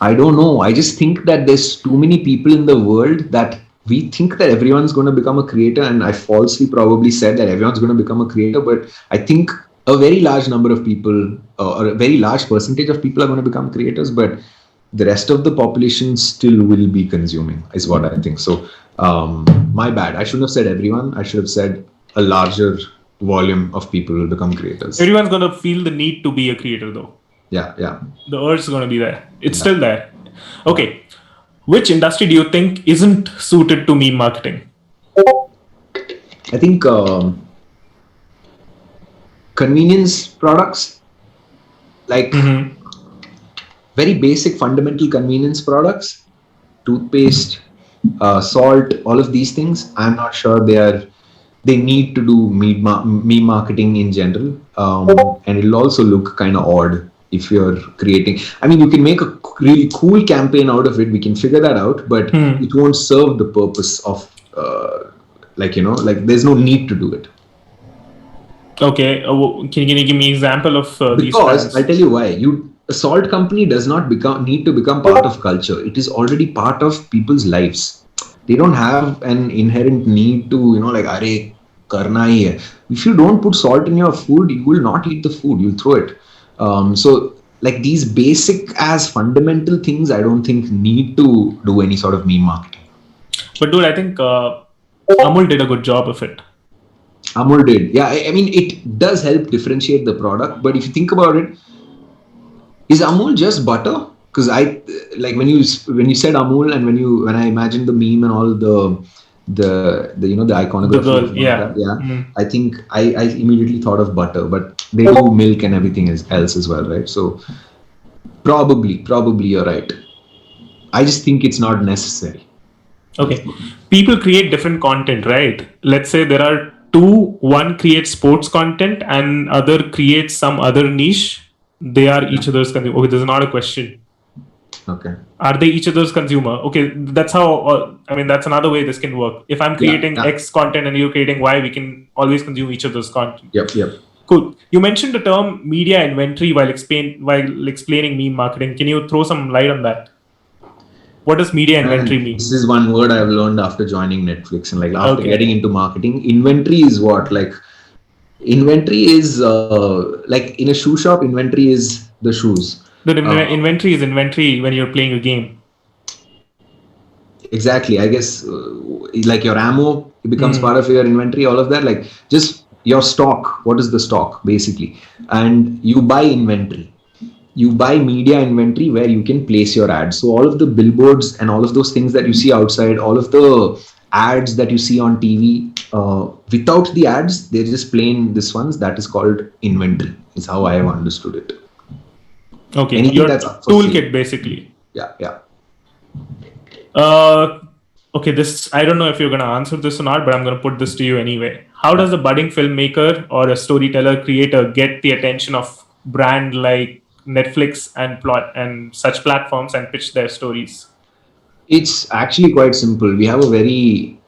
[SPEAKER 1] I don't know. I just think that there's too many people in the world that we think that everyone's going to become a creator. And I falsely probably said that everyone's going to become a creator. But I think a very large number of people, or a very large percentage of people, are going to become creators. But the rest of the population still will be consuming, is what I think. So my bad. I shouldn't have said everyone. I should have said a larger volume of people will become creators.
[SPEAKER 2] Everyone's going to feel the need to be a creator, though.
[SPEAKER 1] Yeah.
[SPEAKER 2] The urge is going to be there. It's still there. Okay. Which industry do you think isn't suited to meme marketing?
[SPEAKER 1] I think convenience products, like very basic fundamental convenience products, toothpaste, salt, all of these things. I'm not sure they need to do meme marketing in general, and it'll also look kind of odd if you're creating. I mean, you can make a really cool campaign out of it. We can figure that out, but it won't serve the purpose of like there's no need to do it.
[SPEAKER 2] Okay, can you give me an example of these brands?
[SPEAKER 1] Because I'll tell you why. A salt company does not need to become part of culture. It is already part of people's lives. They don't have an inherent need to, like, arey, karna hi hai. If you don't put salt in your food, you will not eat the food. You'll throw it. So, like, these basic as fundamental things, I don't think need to do any sort of meme marketing.
[SPEAKER 2] But dude, I think Amul did a good job of it.
[SPEAKER 1] Amul did. Yeah, I mean, it does help differentiate the product. But if you think about it, is Amul just butter? Because I like when you said Amul, and when I imagined the meme and all the iconography.
[SPEAKER 2] The girl, yeah.
[SPEAKER 1] I think I immediately thought of butter, but they do milk and everything else as well, right? So probably you're right. I just think it's not necessary.
[SPEAKER 2] Okay, people create different content, right? Let's say there are two. One creates sports content, and other creates some other niche. They are each other's consumer. Okay, this is not a question.
[SPEAKER 1] Okay.
[SPEAKER 2] Are they each other's consumer? Okay, that's how. That's another way this can work. If I'm creating X content and you're creating Y, we can always consume each other's content.
[SPEAKER 1] Yep.
[SPEAKER 2] Cool. You mentioned the term media inventory while explaining meme marketing. Can you throw some light on that? What does media inventory mean?
[SPEAKER 1] This is one word I've learned after joining Netflix and after getting into marketing. Inventory is what? Inventory is like in a shoe shop. Inventory is the shoes.
[SPEAKER 2] The inventory is inventory when you're playing a game.
[SPEAKER 1] Exactly. I guess like your ammo, it becomes part of your inventory. All of that, like just your stock. What is the stock basically? And you buy inventory. You buy media inventory where you can place your ads. So all of the billboards and all of those things that you see outside, all of the ads that you see on TV, without the ads, they're just plain this ones. That is called inventory. Is how I have understood it.
[SPEAKER 2] Okay, your toolkit basically.
[SPEAKER 1] Yeah.
[SPEAKER 2] Okay, this, I don't know if you're going to answer this or not, but I'm going to put this to you anyway. How does a budding filmmaker or a storyteller creator get the attention of brand like Netflix and such platforms and pitch their stories?
[SPEAKER 1] It's actually quite simple. We have a very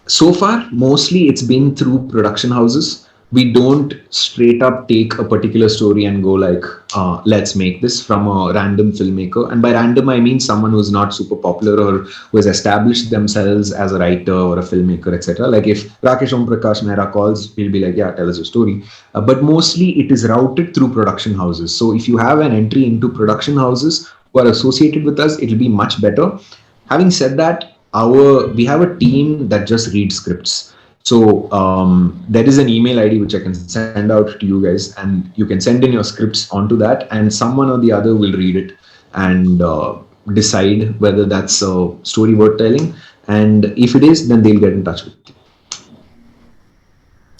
[SPEAKER 1] so far mostly it's been through production houses. we don't straight up take a particular story and go like, let's make this from a random filmmaker. And by random, I mean someone who's not super popular or who has established themselves as a writer or a filmmaker, etc. Like if Rakesh Om Prakash Mehra calls, we'll be like, yeah, tell us your story. But mostly it is routed through production houses. So if you have an entry into production houses who are associated with us, it'll be much better. Having said that, we have a team that just reads scripts. So there is an email ID which I can send out to you guys, and you can send in your scripts onto that, and someone or the other will read it and decide whether that's a story worth telling. And if it is, then they'll get in touch with you.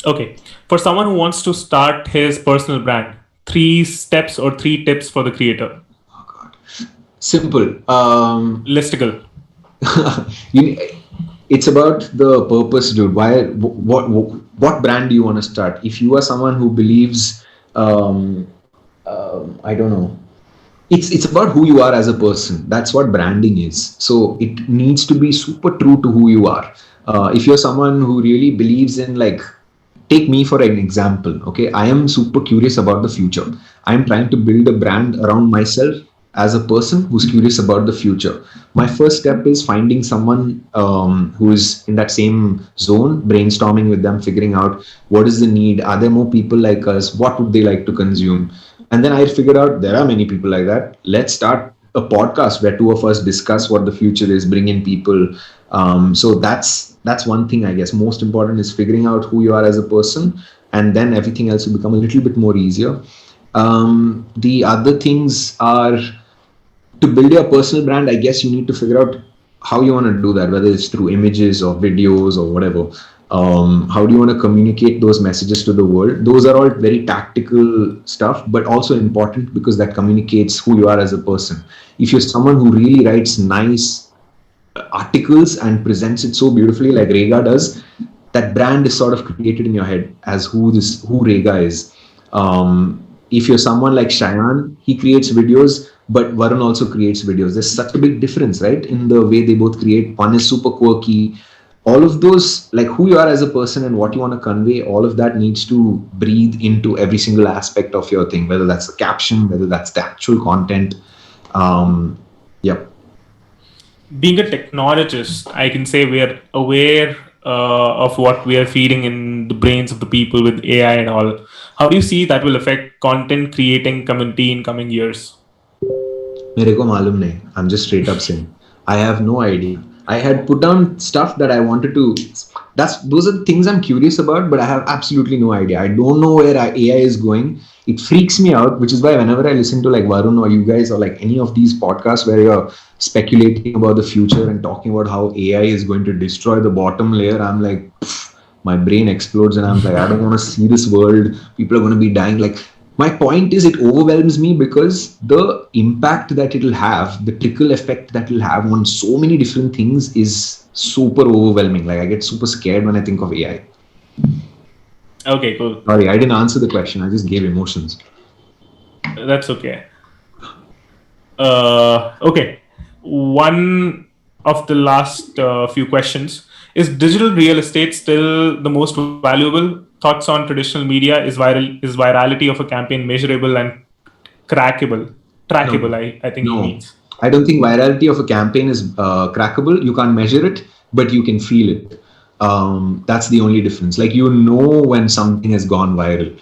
[SPEAKER 2] Okay. For someone who wants to start his personal brand, 3 steps or 3 tips for the creator.
[SPEAKER 1] Oh God, simple.
[SPEAKER 2] Listicle.
[SPEAKER 1] It's about the purpose, dude. What brand do you want to start? If you are someone who believes, I don't know, it's about who you are as a person. That's what branding is. So it needs to be super true to who you are. If you're someone who really believes in, like, take me for an example. Okay, I am super curious about the future. I'm trying to build a brand around myself as a person who's curious about the future. My first step is finding someone who is in that same zone, brainstorming with them, figuring out what is the need. Are there more people like us? What would they like to consume? And then I figured out there are many people like that. Let's start a podcast where 2 of us discuss what the future is, bring in people. So that's one thing, I guess. Most important is figuring out who you are as a person, and then everything else will become a little bit more easier. The other things are, to build your personal brand, I guess you need to figure out how you want to do that, whether it's through images or videos or whatever. How do you want to communicate those messages to the world? Those are all very tactical stuff, but also important because that communicates who you are as a person. If you're someone who really writes nice articles and presents it so beautifully like Rega does, that brand is sort of created in your head as who Rega is. If you're someone like Shayan, he creates videos, but Varun also creates videos. There's such a big difference, right, in the way they both create. One is super quirky. All of those, like who you are as a person and what you want to convey, all of that needs to breathe into every single aspect of your thing, whether that's the caption, whether that's the actual content. Yep.
[SPEAKER 2] Being a technologist, I can say we are aware of what we are feeding in the brains of the people with AI and all. How do you see that will affect content creating community in coming years?
[SPEAKER 1] मेरे को मालूम नहीं. I'm just straight up saying. I have no idea. I had put down stuff that I wanted to. Those are the things I'm curious about, but I have absolutely no idea. I don't know where AI is going. It freaks me out, which is why whenever I listen to like Varun or you guys or like any of these podcasts where you're speculating about the future and talking about how AI is going to destroy the bottom layer, I'm like, my brain explodes and I'm like, I don't want to see this world. People are going to be dying. Like, my point is, it overwhelms me because the impact that it'll have, the trickle effect that it'll have on so many different things is super overwhelming. Like, I get super scared when I think of AI.
[SPEAKER 2] Okay, cool.
[SPEAKER 1] Sorry, I didn't answer the question. I just gave emotions.
[SPEAKER 2] That's okay. Okay. One of the last few questions. Is digital real estate still the most valuable? Thoughts on traditional media? Is virality of a campaign measurable and trackable? No. I think
[SPEAKER 1] No.
[SPEAKER 2] he means.
[SPEAKER 1] I don't think virality of a campaign is crackable. You can't measure it, but you can feel it. That's the only difference. Like, you know when something has gone viral.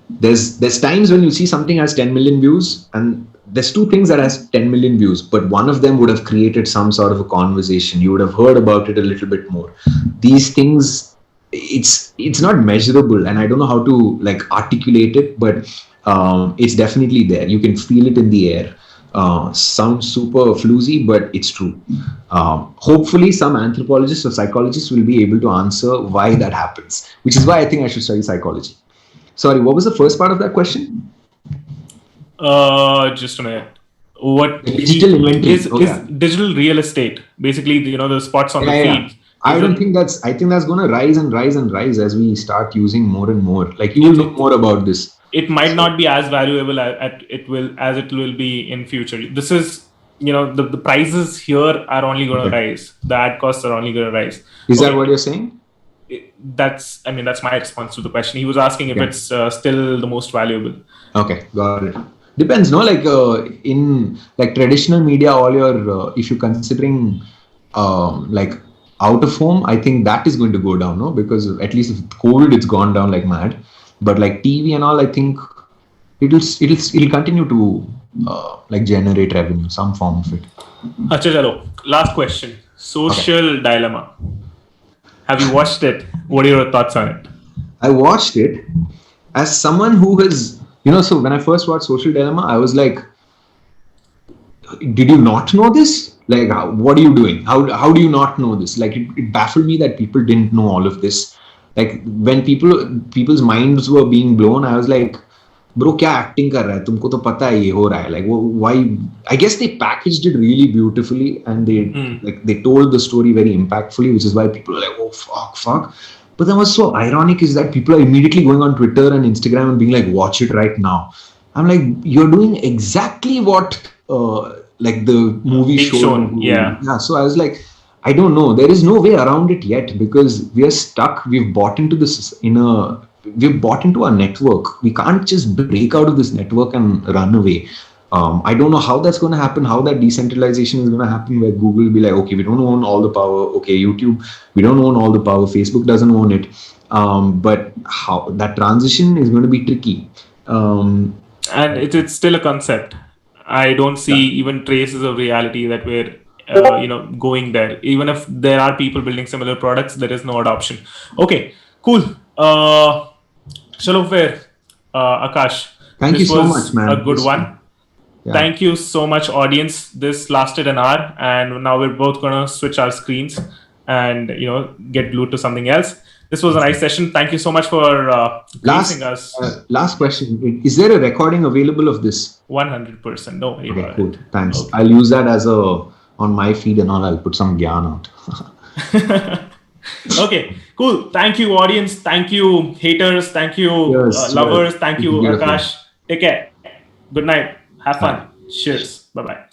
[SPEAKER 1] There's times when you see something has 10 million views, and there's 2 things that has 10 million views, but one of them would have created some sort of a conversation. You would have heard about it a little bit more. These things, it's not measurable, and I don't know how to like articulate it, but it's definitely there. You can feel it in the air. Sounds super floozy, but it's true. Hopefully some anthropologists or psychologists will be able to answer why that happens, which is why I think I should study psychology. Sorry, what was the first part of that question?
[SPEAKER 2] Just a minute. What
[SPEAKER 1] digital inventory
[SPEAKER 2] is digital real estate? Basically, the spots on the feed.
[SPEAKER 1] I think that's going to rise and rise and rise as we start using more and more. Like, you will know more about this.
[SPEAKER 2] It might not be as valuable as it will be in future. This is, the prices here are only going to rise. The ad costs are only going to rise.
[SPEAKER 1] Is that what you're saying?
[SPEAKER 2] that's my response to the question. He was asking if it's still the most valuable.
[SPEAKER 1] Okay, got it. Depends, no? Like in like traditional media, all your if you're considering like out of home, I think that is going to go down, no? Because at least with COVID, it's gone down like mad. But like TV and all, I think it'll continue to like generate revenue, some form of it.
[SPEAKER 2] Acha, chalo. Last question. Social Dilemma. Have you watched it? What are your thoughts on it?
[SPEAKER 1] I watched it as someone who has, so when I first watched Social Dilemma, I was like, did you not know this? Like, what are you doing? How do you not know this? Like, it baffled me that people didn't know all of this. Like, when people's minds were being blown, I was like, bro, क्या acting कर रहा है? तुमको तो पता है ये हो रहा है. Like, why? I guess they packaged it really beautifully, and they told the story very impactfully, which is why people are like, oh fuck. But then what's so ironic is that people are immediately going on Twitter and Instagram and being like, watch it right now. I'm like, you're doing exactly what like the movie showed.
[SPEAKER 2] Yeah.
[SPEAKER 1] So I was like, I don't know. There is no way around it yet because we are stuck. We've bought into our network. We can't just break out of this network and run away. I don't know how that's going to happen, how that decentralization is going to happen, where Google will be like, okay, we don't own all the power. Okay, YouTube, we don't own all the power. Facebook doesn't own it. But how that transition is going to be tricky.
[SPEAKER 2] And it's still a concept. I don't see even traces of reality that we're going there. Even if there are people building similar products, there is no adoption. Okay, cool. Chalo fair, Akash.
[SPEAKER 1] Thank you so much, man.
[SPEAKER 2] A good one. Yeah. Thank you so much, audience. This lasted an hour, and now we're both gonna switch our screens and get glued to something else. This was a nice session. Thank you so much for gracing us.
[SPEAKER 1] Last question: is there a recording available of this?
[SPEAKER 2] 100%. No worry about
[SPEAKER 1] cool.
[SPEAKER 2] it.
[SPEAKER 1] Thanks. Okay. I'll use that as on my feed and all. I'll put some gyan out.
[SPEAKER 2] Okay, cool. Thank you, audience. Thank you, haters. Thank you, lovers. Thank you, Akash. Take care. Good night. Have fun. Cheers. Bye-bye.